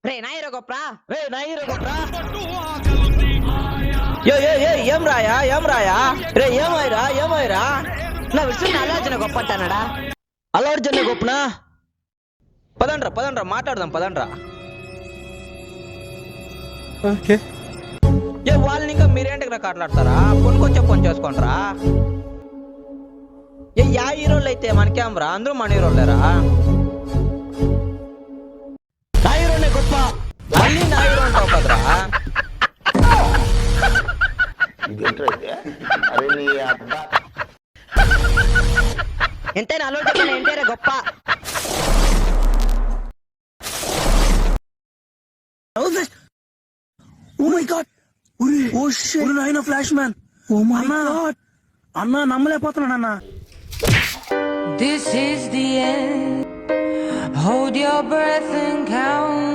రే నా హీరో గొప్పరా. రే నా హీరో గొప్పరా. ఏం రాయా రే ఏమైరా నా విషయం అల్లార్జున గొప్ప అంటానడా. అల్లార్జున గొప్పనా. పదండ్రా మాట్లాడదాం పదండ్రా. ఓకే వాళ్ళని ఇంకా మీరేంటికి కాట్లాడతారా, కొనుక్కొచ్చే ఫోన్ చేసుకోండిరా. యా హీరోలు అయితే మనకేమరా, అందరూ మన హీరోలేరా. నా హీరోనే గొప్ప, మళ్ళీ నా హీరో అంటావు కదరా. ఎంతైనా అల్లార్జున ఎన్టీఆర్ గొప్ప. Oh my God, oh shit, నాయనా flash man. Oh my God అన్నా, నమ్మలేకపోతున్నాను అన్నా. This is the end. Hold your breath and count